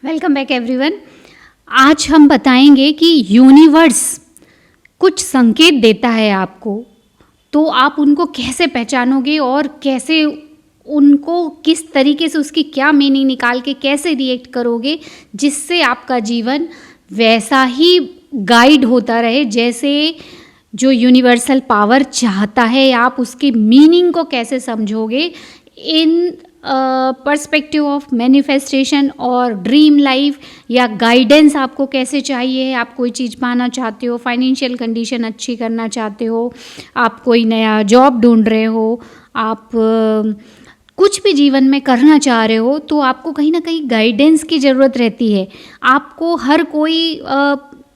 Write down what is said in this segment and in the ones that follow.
Welcome back everyone. आज हम बताएंगे कि यूनिवर्स कुछ संकेत देता है आपको, तो आप उनको कैसे पहचानोगे और कैसे उनको किस तरीके से उसकी क्या मीनिंग निकाल के कैसे रिएक्ट करोगे, जिससे आपका जीवन वैसा ही गाइड होता रहे जैसे जो यूनिवर्सल पावर चाहता है। आप उसकी मीनिंग को कैसे समझोगे इन पर्सपेक्टिव ऑफ मैनिफेस्टेशन और ड्रीम लाइफ, या गाइडेंस आपको कैसे चाहिए। आप कोई चीज़ पाना चाहते हो, फाइनेंशियल कंडीशन अच्छी करना चाहते हो, आप कोई नया जॉब ढूंढ रहे हो, आप कुछ भी जीवन में करना चाह रहे हो, तो आपको कहीं ना कहीं गाइडेंस की ज़रूरत रहती है। आपको हर कोई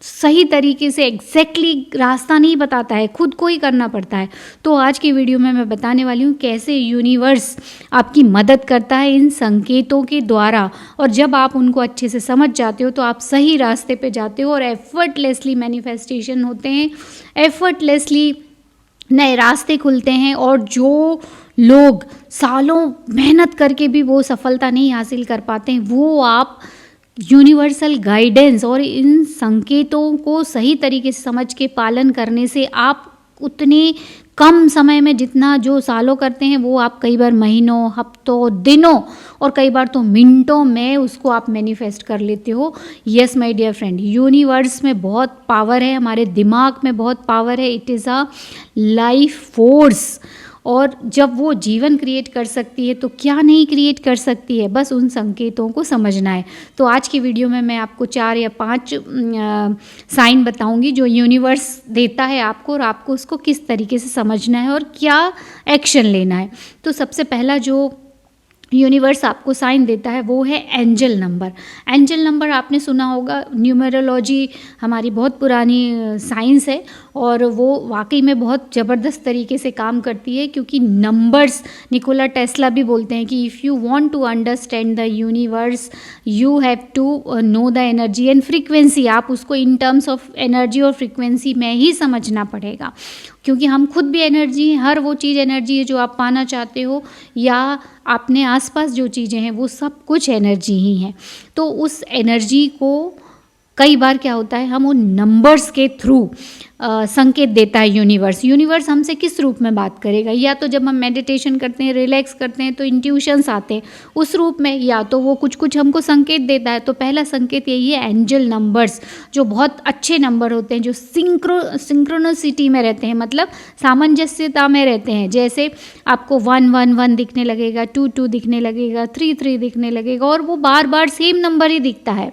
सही तरीके से एग्जैक्टली रास्ता नहीं बताता है, खुद को ही करना पड़ता है। तो आज की वीडियो में मैं बताने वाली हूँ कैसे यूनिवर्स आपकी मदद करता है इन संकेतों के द्वारा, और जब आप उनको अच्छे से समझ जाते हो तो आप सही रास्ते पे जाते हो और एफर्टलेसली मैनिफेस्टेशन होते हैं, एफर्टलेसली नए रास्ते खुलते हैं। और जो लोग सालों मेहनत करके भी वो सफलता नहीं हासिल कर पाते हैं, वो आप यूनिवर्सल गाइडेंस और इन संकेतों को सही तरीके से समझ के पालन करने से आप उतने कम समय में जितना जो सालों करते हैं वो आप कई बार महीनों, हफ्तों, दिनों और कई बार तो मिनटों में उसको आप मैनिफेस्ट कर लेते हो। Yes my dear friend, universe में बहुत पावर है, हमारे दिमाग में बहुत पावर है। It is a life force, और जब वो जीवन क्रिएट कर सकती है तो क्या नहीं क्रिएट कर सकती है, बस उन संकेतों को समझना है। तो आज की वीडियो में मैं आपको 4 या 5 साइन बताऊंगी जो यूनिवर्स देता है आपको, और आपको उसको किस तरीके से समझना है और क्या एक्शन लेना है। तो सबसे पहला जो यूनिवर्स आपको साइन देता है वो है एंजल नंबर। एंजल नंबर आपने सुना होगा, न्यूमरोलॉजी हमारी बहुत पुरानी साइंस है और वो वाकई में बहुत ज़बरदस्त तरीके से काम करती है, क्योंकि नंबर्स, निकोला टेस्ला भी बोलते हैं कि if you want to understand the universe you have to know the energy and frequency. आप उसको इन टर्म्स ऑफ एनर्जी और फ्रीक्वेंसी में ही समझना पड़ेगा, क्योंकि हम खुद भी एनर्जी हैं। हर वो चीज़ एनर्जी है जो आप पाना चाहते हो, या अपने आसपास जो चीज़ें हैं वो सब कुछ एनर्जी ही हैं। तो उस एनर्जी को कई बार क्या होता है, हम उन नंबर्स के थ्रू संकेत देता है यूनिवर्स। यूनिवर्स हमसे किस रूप में बात करेगा, या तो जब हम मेडिटेशन करते हैं, रिलैक्स करते हैं तो इंट्यूशंस आते हैं उस रूप में, या तो वो कुछ कुछ हमको संकेत देता है। तो पहला संकेत यही है एंजल नंबर्स, जो बहुत अच्छे नंबर होते हैं, जो सिंक्रोनोसिटी में रहते हैं, मतलब सामंजस्यता में रहते हैं। जैसे आपको 111 दिखने लगेगा, 22 दिखने लगेगा, 33 दिखने लगेगा, और वो बार बार सेम नंबर ही दिखता है,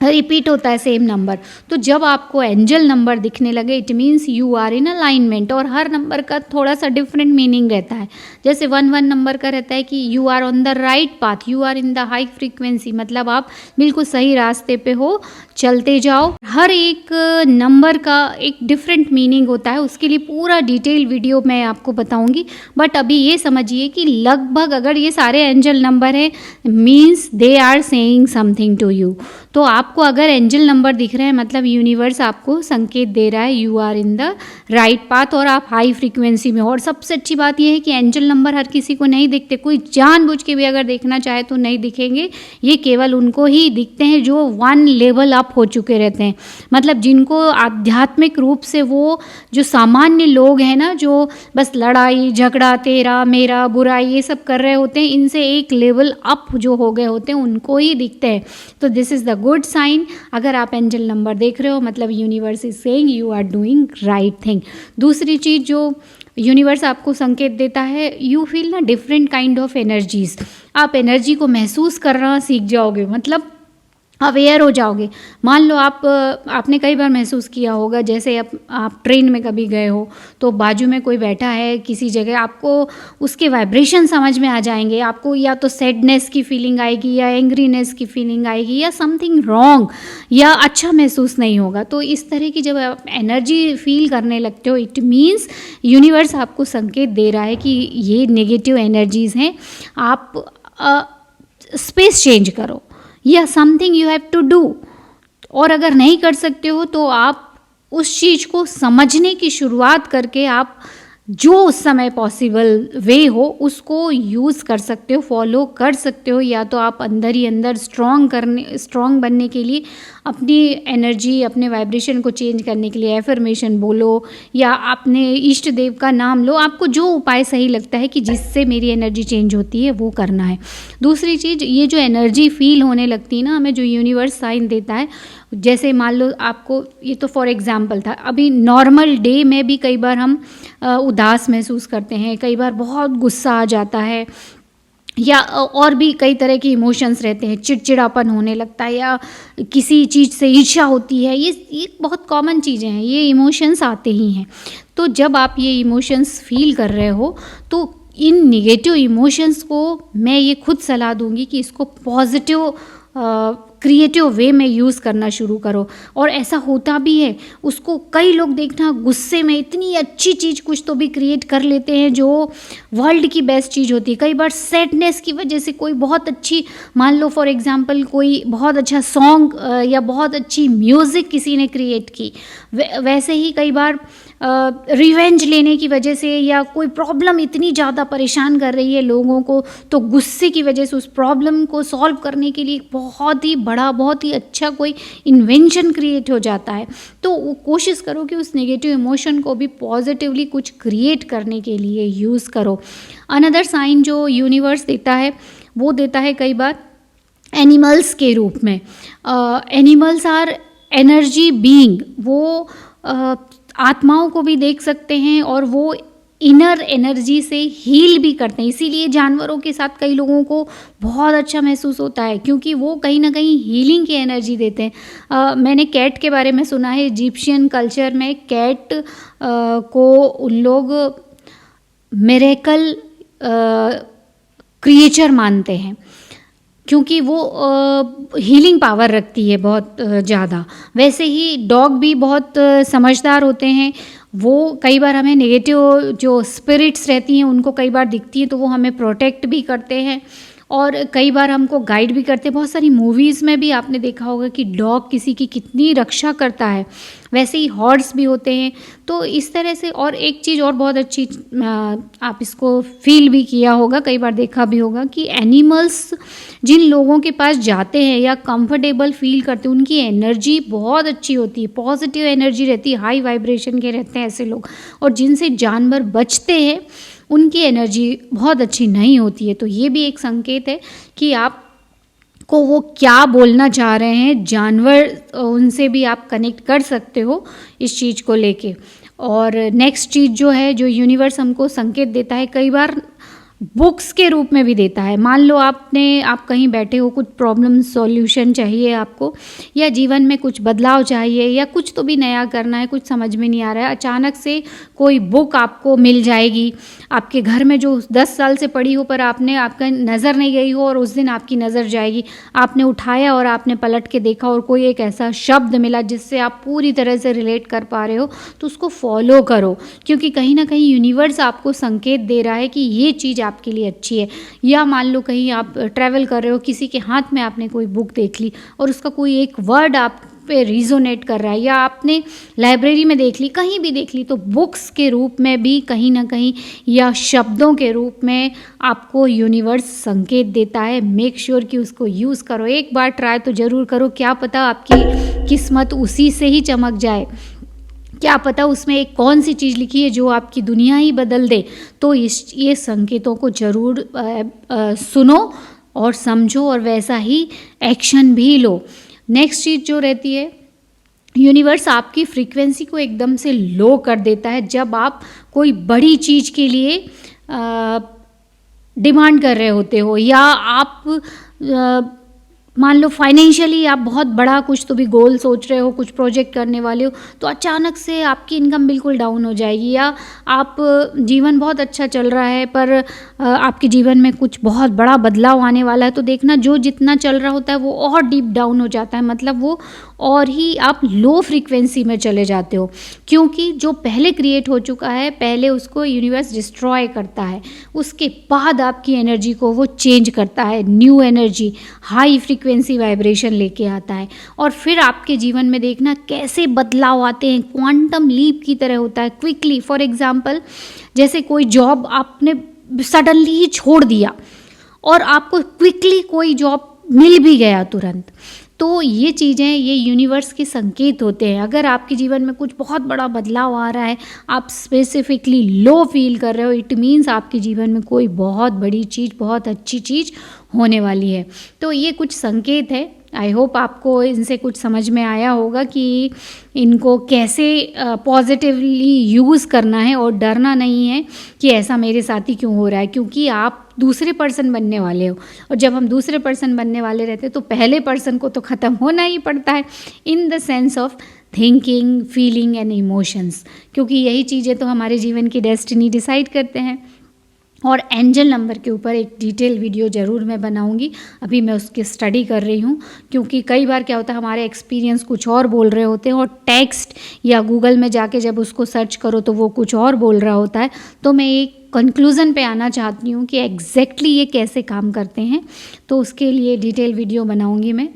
रिपीट होता है सेम नंबर। तो जब आपको एंजल नंबर दिखने लगे it means you are in alignment. और हर नंबर का थोड़ा सा डिफरेंट मीनिंग रहता है। जैसे 11 नंबर का रहता है कि you are on the right path, you are in the high frequency, मतलब आप बिल्कुल सही रास्ते पे हो, चलते जाओ। हर एक नंबर का एक डिफरेंट मीनिंग होता है, उसके लिए पूरा डिटेल वीडियो मैं आपको बताऊंगी। बट अभी ये समझिए कि लगभग अगर ये सारे एंजल नंबर हैं means they are saying something to you. तो आपको अगर एंजल नंबर दिख रहे हैं मतलब यूनिवर्स आपको संकेत दे रहा है you are in the right path और आप हाई फ्रीक्वेंसी में हो। और सबसे अच्छी बात यह है कि एंजल नंबर हर किसी को नहीं दिखते, कोई जानबूझ के भी अगर देखना चाहे तो नहीं दिखेंगे। ये केवल उनको ही दिखते हैं जो 1 लेवल अप हो चुके रहते हैं, मतलब जिनको आध्यात्मिक रूप से वो जो सामान्य लोग हैं ना, जो बस लड़ाई झगड़ा तेरा मेरा बुराई ये सब कर रहे होते हैं, इनसे एक लेवल अप जो हो गए होते हैं उनको ही दिखते हैं। तो this is the good sign. अगर आप एंजल नंबर देख रहे हो मतलब universe is saying you are doing right thing. दूसरी चीज़ जो यूनिवर्स आपको संकेत देता है, यू फील ना डिफरेंट काइंड ऑफ एनर्जीज। आप एनर्जी को महसूस करना सीख जाओगे, मतलब अवेयर हो जाओगे। मान लो आपने कई बार महसूस किया होगा, जैसे आप ट्रेन में कभी गए हो तो बाजू में कोई बैठा है किसी जगह, आपको उसके वाइब्रेशन समझ में आ जाएंगे। आपको या तो सैडनेस की फीलिंग आएगी, या एंग्रीनेस की फीलिंग आएगी, या समथिंग रॉन्ग, या अच्छा महसूस नहीं होगा। तो इस तरह की जब आप एनर्जी फील करने लगते हो इट मीन्स यूनिवर्स आपको संकेत दे रहा है कि ये नेगेटिव एनर्जीज़ हैं, आप स्पेस चेंज करो, या something you have to do. और अगर नहीं कर सकते हो तो आप उस चीज़ को समझने की शुरुआत करके आप जो उस समय पॉसिबल वे हो उसको यूज़ कर सकते हो, फॉलो कर सकते हो। या तो आप अंदर ही अंदर स्ट्रॉन्ग बनने के लिए अपनी एनर्जी, अपने वाइब्रेशन को चेंज करने के लिए एफर्मेशन बोलो या अपने इष्ट देव का नाम लो। आपको जो उपाय सही लगता है कि जिससे मेरी एनर्जी चेंज होती है वो करना है। दूसरी चीज़, ये जो एनर्जी फील होने लगती है ना हमें, जो यूनिवर्स साइन देता है, जैसे मान लो आपको, ये तो फॉर एग्जांपल था, अभी नॉर्मल डे में भी कई बार हम उदास महसूस करते हैं, कई बार बहुत गुस्सा आ जाता है, या और भी कई तरह के इमोशंस रहते हैं, चिड़चिड़ापन होने लगता है या किसी चीज़ से ईर्ष्या होती है। ये बहुत कॉमन चीज़ें हैं, ये इमोशंस आते ही हैं। तो जब आप ये इमोशंस फील कर रहे हो तो इन निगेटिव इमोशंस को मैं ये खुद सलाह दूंगी कि इसको पॉजिटिव क्रिएटिव वे में यूज़ करना शुरू करो। और ऐसा होता भी है, उसको कई लोग देखना गुस्से में इतनी अच्छी चीज़ कुछ तो भी क्रिएट कर लेते हैं जो वर्ल्ड की बेस्ट चीज़ होती है। कई बार सैडनेस की वजह से कोई बहुत अच्छी, मान लो फॉर एग्जांपल कोई बहुत अच्छा सॉन्ग या बहुत अच्छी म्यूज़िक किसी ने क्रिएट की, वैसे ही कई बार रिवेंज लेने की वजह से या कोई प्रॉब्लम इतनी ज़्यादा परेशान कर रही है लोगों को, तो गुस्से की वजह से उस प्रॉब्लम को सॉल्व करने के लिए बहुत ही बड़ा, बहुत ही अच्छा कोई इन्वेंशन क्रिएट हो जाता है। तो कोशिश करो कि उस नेगेटिव इमोशन को भी पॉजिटिवली कुछ क्रिएट करने के लिए यूज़ करो। अनदर साइन जो यूनिवर्स देता है वो देता है कई बार एनिमल्स के रूप में। एनिमल्स आर एनर्जी बीइंग, वो आत्माओं को भी देख सकते हैं और वो इनर एनर्जी से हील भी करते हैं। इसीलिए जानवरों के साथ कई लोगों को बहुत अच्छा महसूस होता है, क्योंकि वो कहीं ना कहीं हीलिंग की एनर्जी देते हैं। मैंने कैट के बारे में सुना है, इजिप्शियन कल्चर में कैट को उन लोग मिरेकल क्रिएचर मानते हैं, क्योंकि वो हीलिंग पावर रखती है बहुत ज़्यादा। वैसे ही डॉग भी बहुत समझदार होते हैं, वो कई बार हमें नेगेटिव जो स्पिरिट्स रहती हैं उनको कई बार दिखती हैं तो वो हमें प्रोटेक्ट भी करते हैं और कई बार हमको गाइड भी करते हैं। बहुत सारी मूवीज़ में भी आपने देखा होगा कि डॉग किसी की कितनी रक्षा करता है, वैसे ही हॉर्स भी होते हैं। तो इस तरह से, और एक चीज़ और बहुत अच्छी, आप इसको फील भी किया होगा, कई बार देखा भी होगा कि एनिमल्स जिन लोगों के पास जाते हैं या कंफर्टेबल फील करते हैं उनकी एनर्जी बहुत अच्छी होती है, पॉजिटिव एनर्जी रहती है, हाई वाइब्रेशन के रहते हैं ऐसे लोग। और जिनसे जानवर बचते हैं उनकी एनर्जी बहुत अच्छी नहीं होती है। तो ये भी एक संकेत है कि आप को वो क्या बोलना चाह रहे हैं जानवर, उनसे भी आप कनेक्ट कर सकते हो इस चीज़ को लेके। और नेक्स्ट चीज़ जो है, जो यूनिवर्स हमको संकेत देता है, कई बार बुक्स के रूप में भी देता है। मान लो आप कहीं बैठे हो, कुछ प्रॉब्लम सॉल्यूशन चाहिए आपको, या जीवन में कुछ बदलाव चाहिए, या कुछ तो भी नया करना है, कुछ समझ में नहीं आ रहा है, अचानक से कोई बुक आपको मिल जाएगी आपके घर में जो 10 साल से पड़ी हो पर आपका नज़र नहीं गई हो, और उस दिन आपकी नज़र जाएगी। आपने उठाया और आपने पलट के देखा और कोई एक ऐसा शब्द मिला जिससे आप पूरी तरह से रिलेट कर पा रहे हो, तो उसको फॉलो करो, क्योंकि कहीं ना कहीं यूनिवर्स आपको संकेत दे रहा है कि ये चीज़ आपके लिए अच्छी है। या मान लो कहीं आप ट्रैवल कर रहे हो, किसी के हाथ में आपने कोई बुक देख ली और उसका कोई एक वर्ड आप पे रिजोनेट कर रहा है, या आपने लाइब्रेरी में देख ली, कहीं भी देख ली, तो बुक्स के रूप में भी कहीं ना कहीं या शब्दों के रूप में आपको यूनिवर्स संकेत देता है। मेक श्योर कि उसको यूज़ करो, एक बार ट्राई तो ज़रूर करो, क्या पता आपकी किस्मत उसी से ही चमक जाए, क्या पता उसमें एक कौन सी चीज़ लिखी है जो आपकी दुनिया ही बदल दे। तो ये संकेतों को ज़रूर सुनो और समझो और वैसा ही एक्शन भी लो। नेक्स्ट चीज़ जो रहती है, यूनिवर्स आपकी फ्रीक्वेंसी को एकदम से लो कर देता है जब आप कोई बड़ी चीज़ के लिए डिमांड कर रहे होते हो, या आप मान लो फाइनेंशियली आप बहुत बड़ा कुछ तो भी गोल सोच रहे हो, कुछ प्रोजेक्ट करने वाले हो, तो अचानक से आपकी इनकम बिल्कुल डाउन हो जाएगी, या आप जीवन बहुत अच्छा चल रहा है पर आपके जीवन में कुछ बहुत बड़ा बदलाव आने वाला है, तो देखना जो जितना चल रहा होता है वो और डीप डाउन हो जाता है, मतलब वो और ही आप लो फ्रीक्वेंसी में चले जाते हो, क्योंकि जो पहले क्रिएट हो चुका है पहले उसको यूनिवर्स डिस्ट्रॉय करता है, उसके बाद आपकी एनर्जी को वो चेंज करता है, new energy high frequency vibration लेके आता है। और फिर आपके जीवन में देखना कैसे बदलाव आते हैं, क्वांटम लीप की तरह होता है क्विकली। फॉर एग्जांपल जैसे कोई जॉब आपने सडनली ही छोड़ दिया और आपको क्विकली कोई जॉब मिल भी गया तुरंत, तो ये चीज़ें, ये यूनिवर्स के संकेत होते हैं। अगर आपके जीवन में कुछ बहुत बड़ा बदलाव आ रहा है, आप स्पेसिफिकली लो फील कर रहे हो, इट मीन्स आपके जीवन में कोई बहुत बड़ी चीज़, बहुत अच्छी चीज़ होने वाली है। तो ये कुछ संकेत है। आई होप आपको इनसे कुछ समझ में आया होगा कि इनको कैसे पॉजिटिवली यूज़ करना है, और डरना नहीं है कि ऐसा मेरे साथ ही क्यों हो रहा है, क्योंकि आप दूसरे पर्सन बनने वाले हो, और जब हम दूसरे पर्सन बनने वाले रहते हैं तो पहले पर्सन को तो ख़त्म होना ही पड़ता है, in the sense of thinking, feeling and emotions, क्योंकि यही चीज़ें तो हमारे जीवन की डेस्टिनी डिसाइड करते हैं। और एंजल नंबर के ऊपर एक डिटेल वीडियो ज़रूर मैं बनाऊंगी, अभी मैं उसकी स्टडी कर रही हूँ, क्योंकि कई बार क्या होता है हमारे एक्सपीरियंस कुछ और बोल रहे होते हैं और टेक्स्ट या गूगल में जाके जब उसको सर्च करो तो वो कुछ और बोल रहा होता है। तो मैं एक कंक्लूज़न पे आना चाहती हूँ कि एग्जैक्टली ये कैसे काम करते हैं, तो उसके लिए डिटेल वीडियो बनाऊंगी मैं।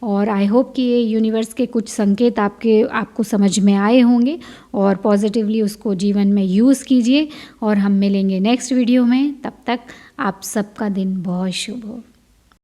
और आई होप कि ये यूनिवर्स के कुछ संकेत आपको समझ में आए होंगे, और पॉजिटिवली उसको जीवन में यूज़ कीजिए। और हम मिलेंगे नेक्स्ट वीडियो में, तब तक आप सबका दिन बहुत शुभ हो।